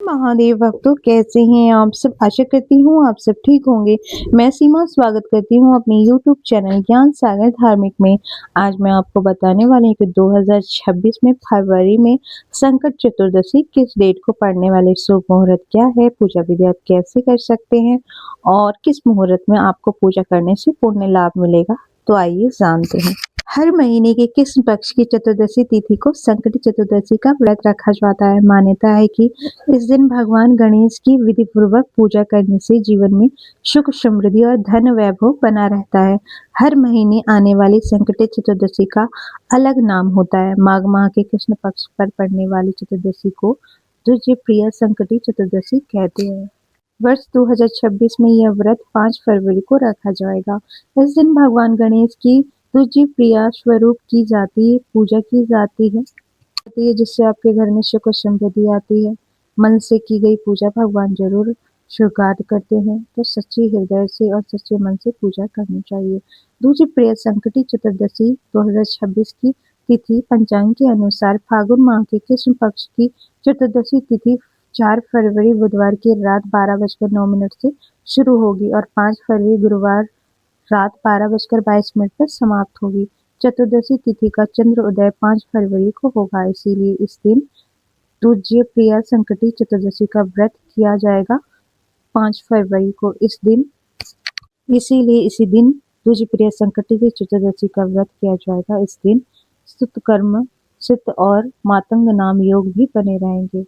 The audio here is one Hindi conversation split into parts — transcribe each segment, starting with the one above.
महादेव भक्तों, कैसे हैं आप सब? आशा करती हूँ आप सब ठीक होंगे। मैं सीमा स्वागत करती हूँ अपने यूट्यूब चैनल ज्ञान सागर धार्मिक में। आज मैं आपको बताने वाली हूँ कि 2026 में फरवरी में संकट चतुर्दशी किस डेट को पड़ने वाले, शुभ मुहूर्त क्या है, पूजा विधि आप कैसे कर सकते हैं और किस मुहूर्त में आपको पूजा करने से पुण्य लाभ मिलेगा। तो आइए जानते हैं। हर महीने के किस पक्ष की चतुर्दशी तिथि को संकट चतुर्दशी का व्रत रखा जाता है। मान्यता है कि इस दिन भगवान गणेश की विधि पूर्वक पूजा करने से जीवन में सुख समृद्धि और धन वैभव बना रहता है। हर महीने आने वाली संकट चतुर्दशी का अलग नाम होता है। माघ माह के कृष्ण पक्ष पर पड़ने वाली चतुर्दशी को द्वितीय प्रिय संकटी चतुर्दशी कहते हैं। वर्ष 2026 में यह व्रत 5 फरवरी को रखा जाएगा। इस दिन भगवान गणेश की तुझी प्रिया स्वरूप की जाती है, पूजा की जाती है जिससे आपके घर में सुख और समृद्धि आती है। मन से की गई पूजा भगवान जरूर स्वीकार करते हैं, तो सच्चे हृदय से और सच्चे मन से पूजा करनी चाहिए। दूसरी प्रिय संकटी चतुर्दशी 2026 की तिथि पंचांग के अनुसार फागुन माह के कृष्ण पक्ष की चतुर्दशी तिथि 4 फरवरी बुधवार की रात 12:09 से शुरू होगी और 5 फरवरी गुरुवार रात 12:22 पर समाप्त होगी। चतुर्दशी तिथि का चंद्र उदय 5 फरवरी को होगा, इसीलिए इस दिन तुझे प्रिया संकटी चतुर्दशी का व्रत किया जाएगा 5 फरवरी को। इसीलिए इसी दिन तुझे प्रिया संकटी चतुर्दशी का व्रत किया जाएगा। इस दिन सुत कर्म, सित और मातंग नाम योग भी बने रहेंगे।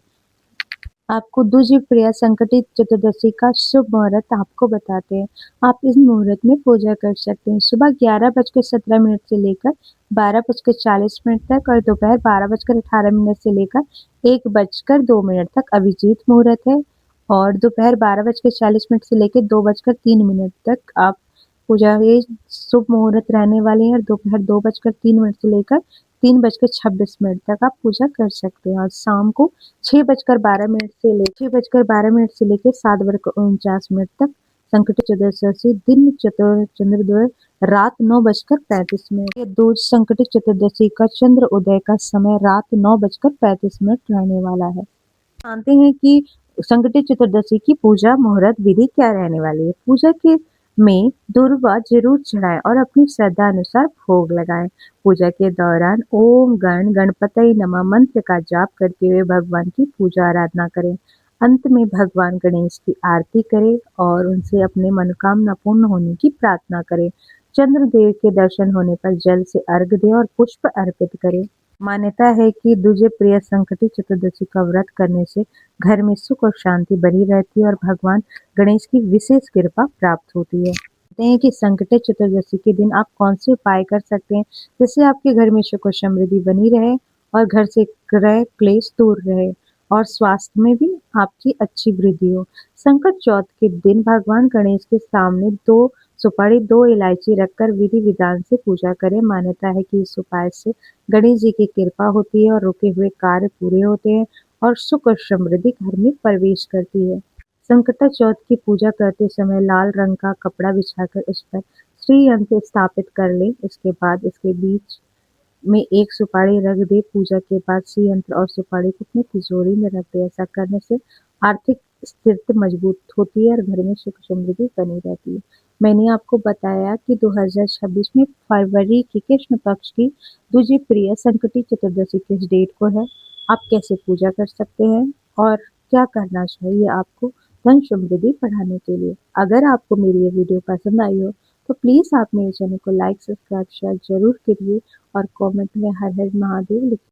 आपको दूसरी प्रिया संकटी चतुर्दशी का शुभ मुहूर्त आपको बताते हैं। आप इस मुहूर्त में पूजा कर सकते हैं सुबह 11:17 से लेकर 12:40 तक और दोपहर 12:18 से लेकर 1:02 तक अभिजीत मुहूर्त है और दोपहर 12:40 से लेकर 2:03 तक आप पूजा ये शुभ मुहूर्त रहने वाले हैं और दोपहर 2:03 से लेकर 3:26 तक आप पूजा कर सकते हैं और शाम को 6:12 से लेकर 7:49 तक संकट चतुर्दशी दिन चंद्रोदय रात 9:35। ये दो संकट चतुर्दशी का चंद्र उदय का समय रात 9:35 रहने वाला है। जानते हैं कि संकट चतुर्दशी की पूजा मुहूर्त विधि क्या रहने वाली है। पूजा के में दुर्वा जरूर चढ़ाएं और अपनी श्रद्धा अनुसार भोग लगाएं। पूजा के दौरान ओम गण गणपतये नमः मंत्र का जाप करते हुए भगवान की पूजा आराधना करें। अंत में भगवान गणेश की आरती करें और उनसे अपने मनोकामना पूर्ण होने की प्रार्थना करें। चंद्रदेव के दर्शन होने पर जल से अर्घ दें और पुष्प अर्पित करें। मान्यता है कि दूजे प्रिय संकटी चतुर्दशी का व्रत करने से घर में सुख और शांति बनी रहती है और भगवान गणेश की विशेष कृपा प्राप्त होती है। कहते हैं कि संकट चतुर्दशी के दिन आप कौन से उपाय कर सकते हैं जिससे आपके घर में सुख और समृद्धि बनी रहे और घर से ग्रह क्लेश दूर रहे और स्वास्थ्य में भी आपकी अच्छी वृद्धि हो। संकट चौथ के दिन भगवान गणेश के सामने 2 सुपारी 2 इलायची रखकर विधि विधान से पूजा करें। मान्यता है कि इस उपाय से गणेश जी की कृपा होती है और रुके हुए कार्य पूरे होते हैं और सुख और समृद्धि घर में प्रवेश करती है। संकट चौथ की पूजा करते समय लाल रंग का कपड़ा बिछाकर उस पर श्री यंत्र स्थापित कर ले। इसके बाद इसके बीच में एक सुपारी रख दे। पूजा के बाद श्री यंत्र और सुपारी को अपनी तिजोरी में रख दे। ऐसा करने से आर्थिक स्थिरता मजबूत होती है और घर में सुख समृद्धि बनी रहती है। मैंने आपको बताया कि 2026 में फरवरी की कृष्ण पक्ष की दूसरी प्रिय संकटी चतुर्दशी किस डेट को है, आप कैसे पूजा कर सकते हैं और क्या करना चाहिए आपको धन समृद्धि बढ़ाने के लिए। अगर आपको मेरी ये वीडियो पसंद आई हो तो प्लीज़ आप मेरे चैनल को लाइक, सब्सक्राइब, शेयर जरूर करिए और कमेंट में हर हर महादेव लिखिए।